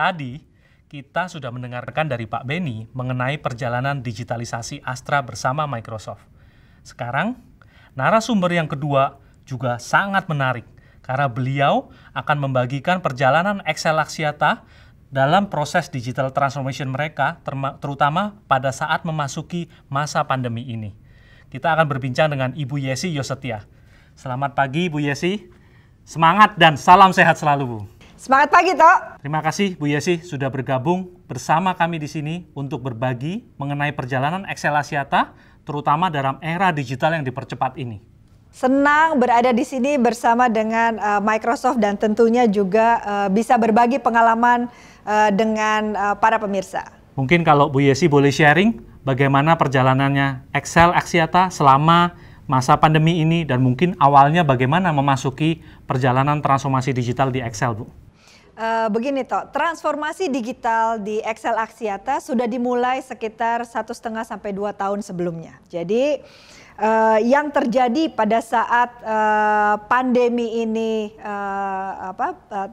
Tadi kita sudah mendengarkan dari Pak Beni mengenai perjalanan digitalisasi Astra bersama Microsoft. Sekarang, narasumber yang kedua juga sangat menarik karena beliau akan membagikan perjalanan Excel Axiata dalam proses digital transformation mereka, terutama pada saat memasuki masa pandemi ini. Kita akan berbincang dengan Ibu Yesi Yosetia. Selamat pagi Bu Yesi, semangat dan salam sehat selalu Bu. Semangat pagi Tok. Terima kasih Bu Yesi sudah bergabung bersama kami di sini untuk berbagi mengenai perjalanan Excel Axiata, terutama dalam era digital yang dipercepat ini. Senang berada di sini bersama dengan Microsoft dan tentunya juga bisa berbagi pengalaman dengan para pemirsa. Mungkin kalau Bu Yesi boleh sharing bagaimana perjalanannya Excel Axiata selama masa pandemi ini dan mungkin awalnya bagaimana memasuki perjalanan transformasi digital di Excel Bu. Begini Tok, transformasi digital di Excel Axiata sudah dimulai sekitar 1,5 sampai 2 tahun sebelumnya. Jadi yang terjadi pada saat pandemi ini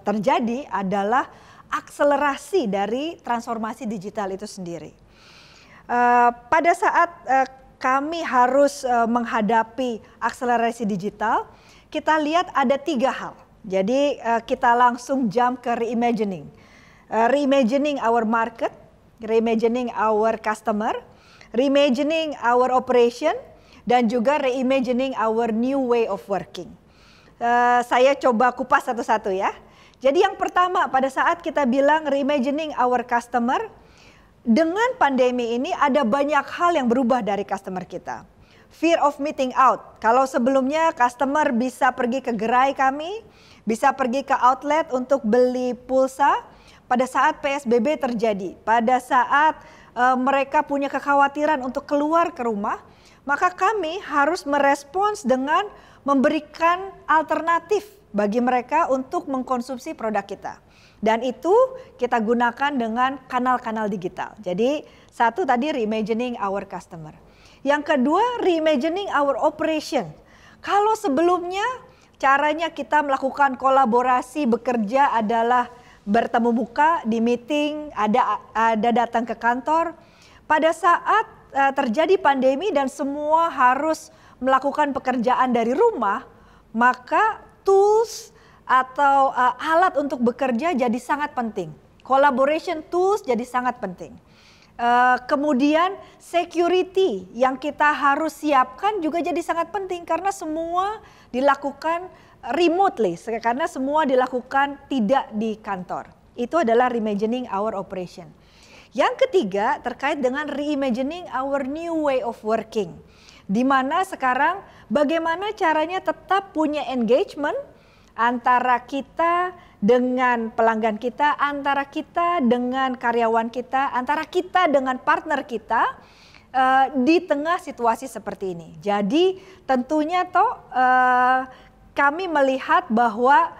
terjadi adalah akselerasi dari transformasi digital itu sendiri. Pada saat kami harus menghadapi akselerasi digital, kita lihat ada 3 hal. Jadi kita langsung jump ke reimagining. Reimagining our market, reimagining our customer, reimagining our operation, dan juga reimagining our new way of working. Saya coba kupas satu-satu ya. Jadi yang pertama pada saat kita bilang reimagining our customer, dengan pandemi ini ada banyak hal yang berubah dari customer kita. Fear of missing out. Kalau sebelumnya customer bisa pergi ke gerai kami, bisa pergi ke outlet untuk beli pulsa, pada saat PSBB terjadi, pada saat mereka punya kekhawatiran untuk keluar ke rumah, maka kami harus merespons dengan memberikan alternatif bagi mereka untuk mengkonsumsi produk kita. Dan itu kita gunakan dengan kanal-kanal digital. Jadi satu tadi reimagining our customer. Yang kedua reimagining our operation. Kalau sebelumnya caranya kita melakukan kolaborasi bekerja adalah bertemu muka di meeting, ada datang ke kantor. Pada saat terjadi pandemi dan semua harus melakukan pekerjaan dari rumah, maka tools atau alat untuk bekerja jadi sangat penting. Collaboration tools jadi sangat penting. Kemudian security yang kita harus siapkan juga jadi sangat penting karena semua dilakukan remotely, karena semua dilakukan tidak di kantor. Itu adalah reimagining our operation. Yang ketiga terkait dengan reimagining our new way of working. Di mana sekarang bagaimana caranya tetap punya engagement antara kita dengan pelanggan kita, antara kita dengan karyawan kita, antara kita dengan partner kita di tengah situasi seperti ini. Jadi tentunya kami melihat bahwa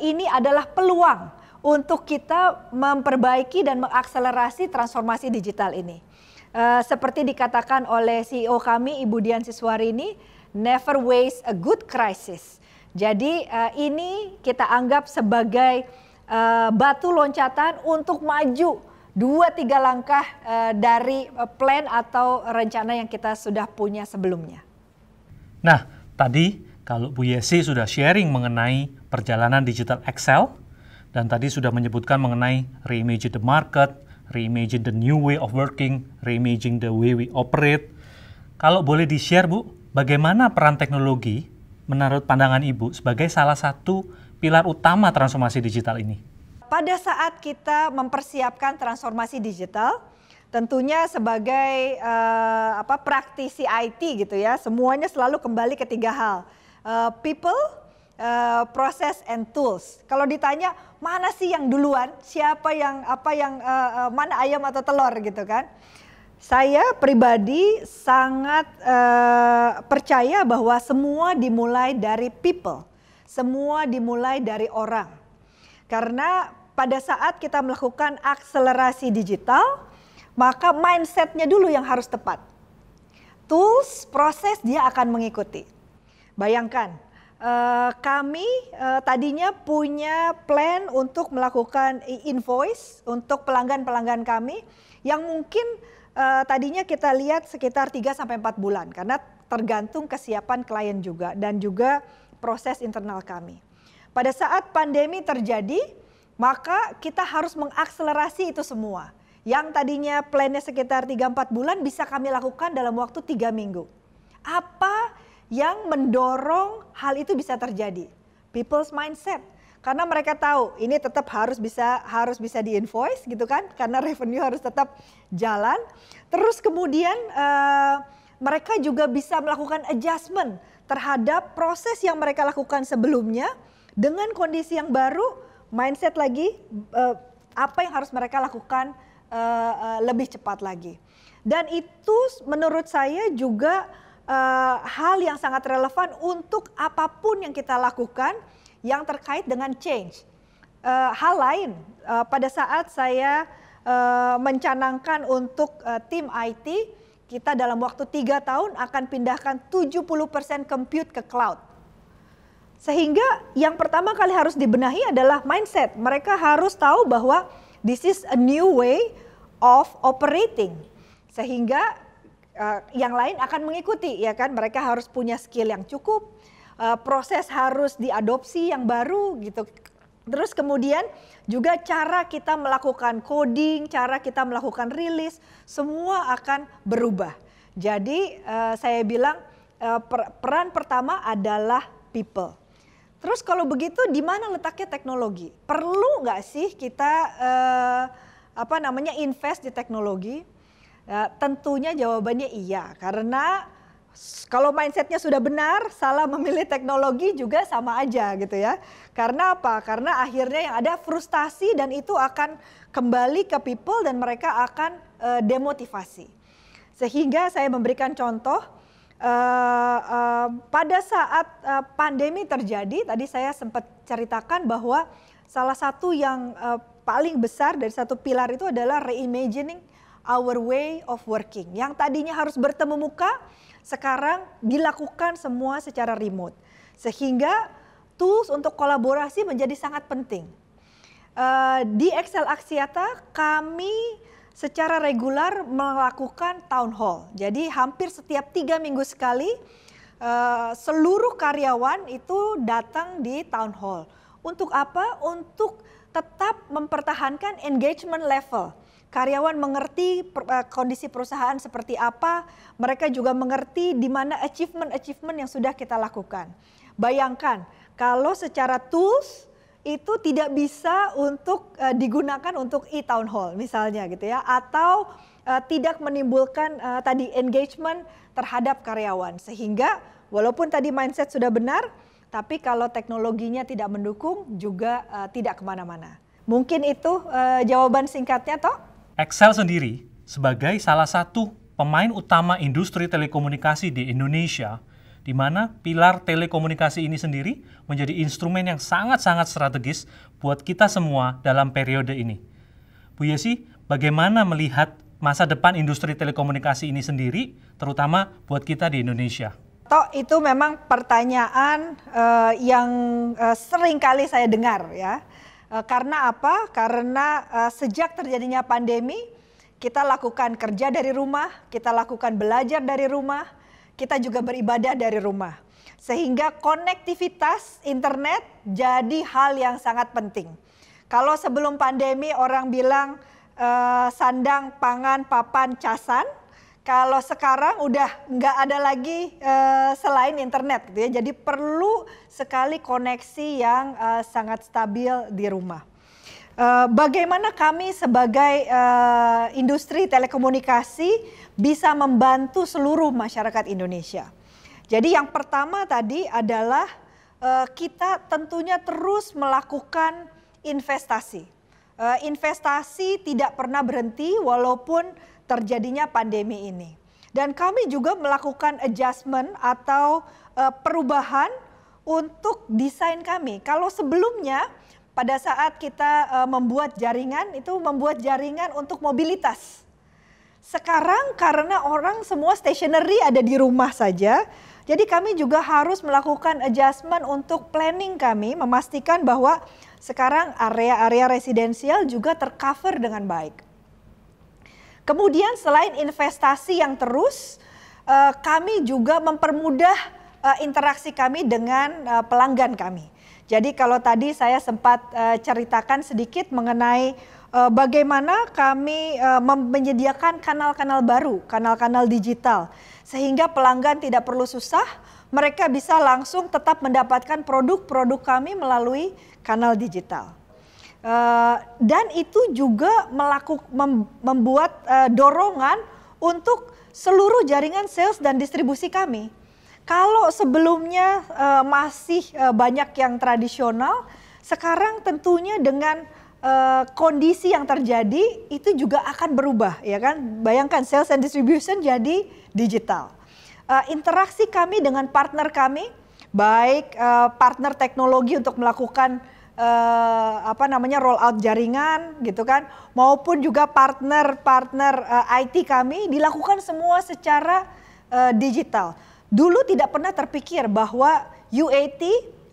ini adalah peluang untuk kita memperbaiki dan mengakselerasi transformasi digital ini. Seperti dikatakan oleh CEO kami Ibu Dian Siswarini, never waste a good crisis. Jadi ini kita anggap sebagai batu loncatan untuk maju 2-3 langkah dari plan atau rencana yang kita sudah punya sebelumnya. Nah, tadi kalau Bu Yesi sudah sharing mengenai perjalanan digital Excel dan tadi sudah menyebutkan mengenai reimagine the market, reimagine the new way of working, reimagine the way we operate. Kalau boleh di-share Bu, bagaimana peran teknologi menurut pandangan Ibu sebagai salah satu pilar utama transformasi digital ini? Pada saat kita mempersiapkan transformasi digital, tentunya sebagai praktisi IT gitu ya, semuanya selalu kembali ke 3 hal. People, process, and tools. Kalau ditanya mana sih yang duluan, siapa yang mana ayam atau telur gitu kan? Saya pribadi sangat percaya bahwa semua dimulai dari people, semua dimulai dari orang. Karena pada saat kita melakukan akselerasi digital, maka mindsetnya dulu yang harus tepat. Tools, proses dia akan mengikuti. Bayangkan, kami tadinya punya plan untuk melakukan invoice untuk pelanggan-pelanggan kami yang mungkin tadinya kita lihat sekitar 3-4 bulan karena tergantung kesiapan klien juga dan juga proses internal kami. Pada saat pandemi terjadi, maka kita harus mengakselerasi itu semua. Yang tadinya plannya sekitar 3-4 bulan bisa kami lakukan dalam waktu 3 minggu. Apa yang mendorong hal itu bisa terjadi? People's mindset. Karena mereka tahu ini tetap harus bisa di-invoice gitu kan, karena revenue harus tetap jalan. Terus kemudian mereka juga bisa melakukan adjustment terhadap proses yang mereka lakukan sebelumnya dengan kondisi yang baru, mindset lagi apa yang harus mereka lakukan lebih cepat lagi. Dan itu menurut saya juga hal yang sangat relevan untuk apapun yang kita lakukan yang terkait dengan change. Hal lain, pada saat saya mencanangkan untuk tim IT, kita dalam waktu 3 tahun akan pindahkan 70% compute ke cloud. Sehingga yang pertama kali harus dibenahi adalah mindset. Mereka harus tahu bahwa this is a new way of operating. Sehingga yang lain akan mengikuti, ya kan? Mereka harus punya skill yang cukup, proses harus diadopsi yang baru gitu. Terus kemudian juga cara kita melakukan coding, cara kita melakukan rilis, semua akan berubah. Jadi saya bilang peran pertama adalah people. Terus kalau begitu di mana letaknya teknologi? Perlu nggak sih kita invest di teknologi? Tentunya jawabannya iya, karena kalau mindsetnya sudah benar, salah memilih teknologi juga sama aja gitu ya. Karena apa? Karena akhirnya yang ada frustasi dan itu akan kembali ke people dan mereka akan demotivasi. Sehingga saya memberikan contoh, pada saat pandemi terjadi, tadi saya sempat ceritakan bahwa salah satu yang paling besar dari satu pilar itu adalah reimagining our way of working. Yang tadinya harus bertemu muka, sekarang dilakukan semua secara remote. Sehingga tools untuk kolaborasi menjadi sangat penting. Di Excel Axiata kami secara regular melakukan town hall. Jadi hampir setiap 3 minggu sekali seluruh karyawan itu datang di town hall. Untuk apa? Untuk tetap mempertahankan engagement level. Karyawan mengerti kondisi perusahaan seperti apa, mereka juga mengerti di mana achievement yang sudah kita lakukan. Bayangkan kalau secara tools itu tidak bisa untuk digunakan untuk e-town hall misalnya gitu ya, atau tidak menimbulkan tadi engagement terhadap karyawan. Sehingga walaupun tadi mindset sudah benar, tapi kalau teknologinya tidak mendukung juga tidak kemana-mana. Mungkin itu jawaban singkatnya toh? Excel sendiri sebagai salah satu pemain utama industri telekomunikasi di Indonesia, di mana pilar telekomunikasi ini sendiri menjadi instrumen yang sangat-sangat strategis buat kita semua dalam periode ini. Bu Yesi, bagaimana melihat masa depan industri telekomunikasi ini sendiri, terutama buat kita di Indonesia? Toh itu memang pertanyaan yang sering kali saya dengar ya. Karena apa? Karena sejak terjadinya pandemi, kita lakukan kerja dari rumah, kita lakukan belajar dari rumah, kita juga beribadah dari rumah. Sehingga konektivitas internet jadi hal yang sangat penting. Kalau sebelum pandemi orang bilang sandang, pangan, papan, casan. Kalau sekarang udah nggak ada lagi selain internet gitu ya. Jadi perlu sekali koneksi yang sangat stabil di rumah. Bagaimana kami sebagai industri telekomunikasi bisa membantu seluruh masyarakat Indonesia? Jadi yang pertama tadi adalah kita tentunya terus melakukan investasi. Investasi tidak pernah berhenti walaupun terjadinya pandemi ini. Dan kami juga melakukan adjustment atau perubahan untuk desain kami. Kalau sebelumnya pada saat kita membuat jaringan, itu membuat jaringan untuk mobilitas. Sekarang karena orang semua stationery ada di rumah saja, Jadi kami juga harus melakukan adjustment untuk planning kami, memastikan bahwa sekarang area-area residensial juga tercover dengan baik. Kemudian selain investasi yang terus, kami juga mempermudah interaksi kami dengan pelanggan kami. Jadi kalau tadi saya sempat ceritakan sedikit mengenai bagaimana kami menyediakan kanal-kanal baru, kanal-kanal digital. Sehingga pelanggan tidak perlu susah, mereka bisa langsung tetap mendapatkan produk-produk kami melalui kanal digital. Dan itu juga membuat dorongan untuk seluruh jaringan sales dan distribusi kami. Kalau sebelumnya masih banyak yang tradisional, sekarang tentunya dengan kondisi yang terjadi itu juga akan berubah, ya kan? Bayangkan sales and distribution jadi digital. Interaksi kami dengan partner kami, baik partner teknologi untuk melakukan roll out jaringan gitu kan, maupun juga partner IT kami dilakukan semua secara digital. Dulu tidak pernah terpikir bahwa UAT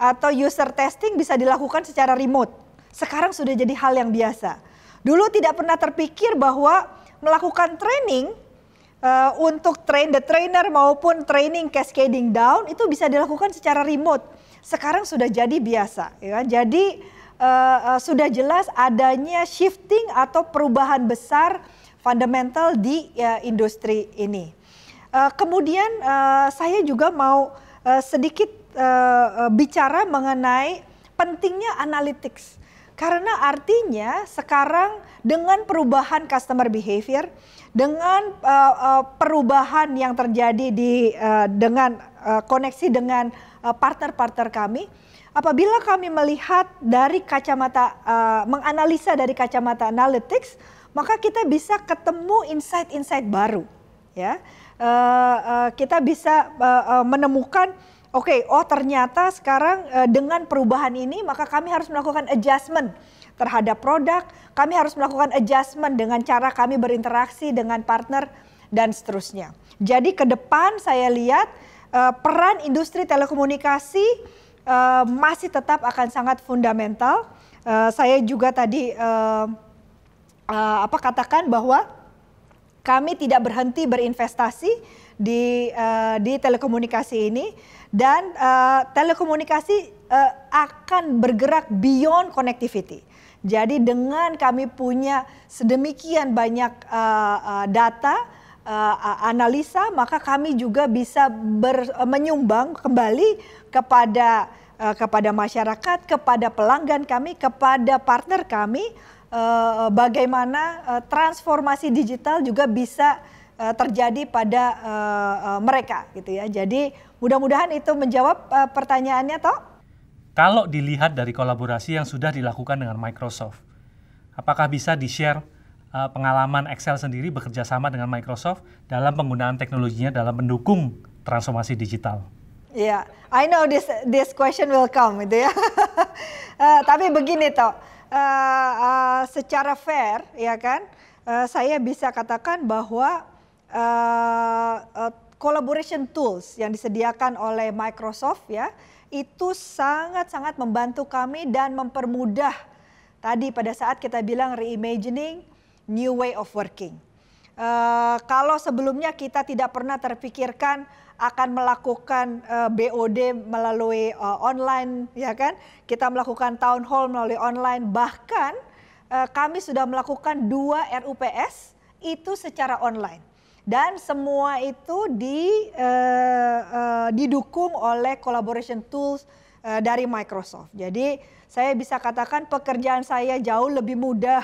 atau user testing bisa dilakukan secara remote. Sekarang sudah jadi hal yang biasa. Dulu tidak pernah terpikir bahwa melakukan training untuk train the trainer maupun training cascading down itu bisa dilakukan secara remote. Sekarang sudah jadi biasa. Ya. Jadi sudah jelas adanya shifting atau perubahan besar fundamental di industri ini. Kemudian saya juga mau sedikit bicara mengenai pentingnya analytics. Karena artinya sekarang dengan perubahan customer behavior, dengan perubahan yang terjadi dengan koneksi dengan partner-partner kami, apabila kami melihat dari kacamata, menganalisa dari kacamata analytics, maka kita bisa ketemu insight-insight baru. Ya. Kita bisa menemukan, ternyata sekarang dengan perubahan ini maka kami harus melakukan adjustment terhadap produk, kami harus melakukan adjustment dengan cara kami berinteraksi dengan partner dan seterusnya. Jadi ke depan saya lihat peran industri telekomunikasi masih tetap akan sangat fundamental. Saya juga tadi katakan bahwa kami tidak berhenti berinvestasi di telekomunikasi ini, dan telekomunikasi akan bergerak beyond connectivity. Jadi dengan kami punya sedemikian banyak data, analisa, maka kami juga bisa menyumbang kembali kepada masyarakat, kepada pelanggan kami, kepada partner kami, bagaimana transformasi digital juga bisa terjadi pada mereka gitu ya. Jadi mudah-mudahan itu menjawab pertanyaannya toh. Kalau dilihat dari kolaborasi yang sudah dilakukan dengan Microsoft, apakah bisa di-share pengalaman Excel sendiri bekerja sama dengan Microsoft dalam penggunaan teknologinya dalam mendukung transformasi digital? Ya, yeah, I know this question will come gitu ya. Tapi begini toh. Secara fair, ya kan, saya bisa katakan bahwa collaboration tools yang disediakan oleh Microsoft ya, itu sangat-sangat membantu kami dan mempermudah tadi pada saat kita bilang reimagining new way of working. Kalau sebelumnya kita tidak pernah terpikirkan akan melakukan BOD melalui online, ya kan? Kita melakukan town hall melalui online, bahkan kami sudah melakukan 2 RUPS itu secara online. Dan semua itu didukung oleh collaboration tools dari Microsoft. Jadi saya bisa katakan pekerjaan saya jauh lebih mudah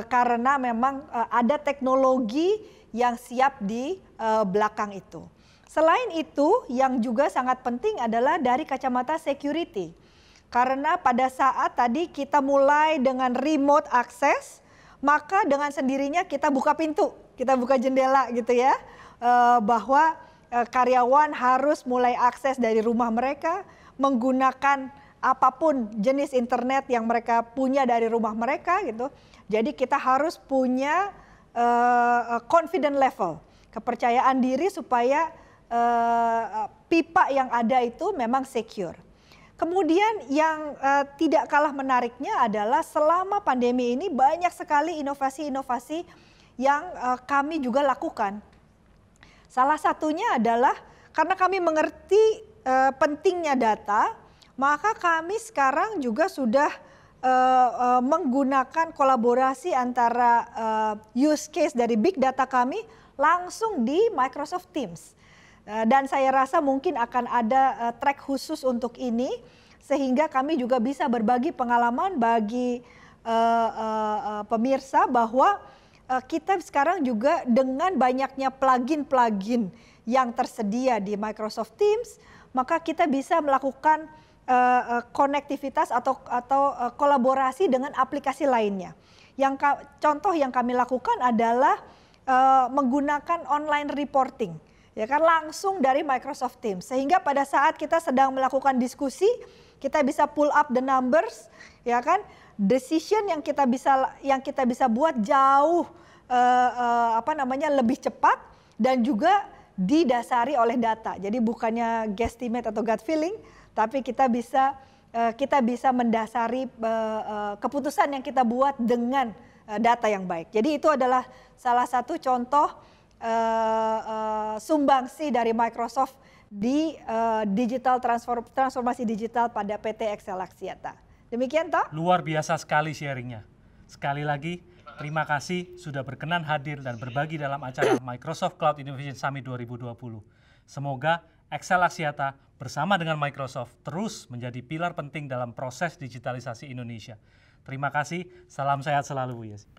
karena memang ada teknologi yang siap di belakang itu. Selain itu, yang juga sangat penting adalah dari kacamata security. Karena pada saat tadi kita mulai dengan remote access, maka dengan sendirinya kita buka pintu, kita buka jendela gitu ya. Bahwa karyawan harus mulai akses dari rumah mereka, menggunakan apapun jenis internet yang mereka punya dari rumah mereka gitu. Jadi kita harus punya confident level, kepercayaan diri supaya pipa yang ada itu memang secure. Kemudian yang tidak kalah menariknya adalah selama pandemi ini banyak sekali inovasi-inovasi yang kami juga lakukan. Salah satunya adalah karena kami mengerti pentingnya data, maka kami sekarang juga sudah menggunakan kolaborasi antara use case dari big data kami langsung di Microsoft Teams. Dan saya rasa mungkin akan ada track khusus untuk ini, sehingga kami juga bisa berbagi pengalaman bagi pemirsa bahwa kita sekarang juga dengan banyaknya plugin-plugin yang tersedia di Microsoft Teams, maka kita bisa melakukan konektivitas atau kolaborasi dengan aplikasi lainnya. Contoh yang kami lakukan adalah menggunakan online reporting, ya kan, langsung dari Microsoft Teams, sehingga pada saat kita sedang melakukan diskusi kita bisa pull up the numbers, ya kan, decision yang kita bisa buat jauh lebih cepat dan juga didasari oleh data. Jadi bukannya guesstimate atau gut feeling, tapi kita bisa mendasari keputusan yang kita buat dengan data yang baik. Jadi itu adalah salah satu contoh sumbangsi dari Microsoft di transformasi digital pada PT Excel Axiata. Demikian toh? Luar biasa sekali sharingnya. Sekali lagi, terima kasih sudah berkenan hadir dan berbagi dalam acara Microsoft Cloud Innovation Summit 2020. Semoga Excel Axiata bersama dengan Microsoft terus menjadi pilar penting dalam proses digitalisasi Indonesia. Terima kasih, salam sehat selalu Bu Yesi.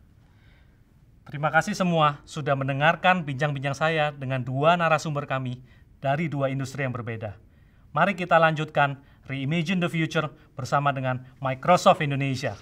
Terima kasih semua sudah mendengarkan bincang-bincang saya dengan dua narasumber kami dari dua industri yang berbeda. Mari kita lanjutkan Reimagine the Future bersama dengan Microsoft Indonesia.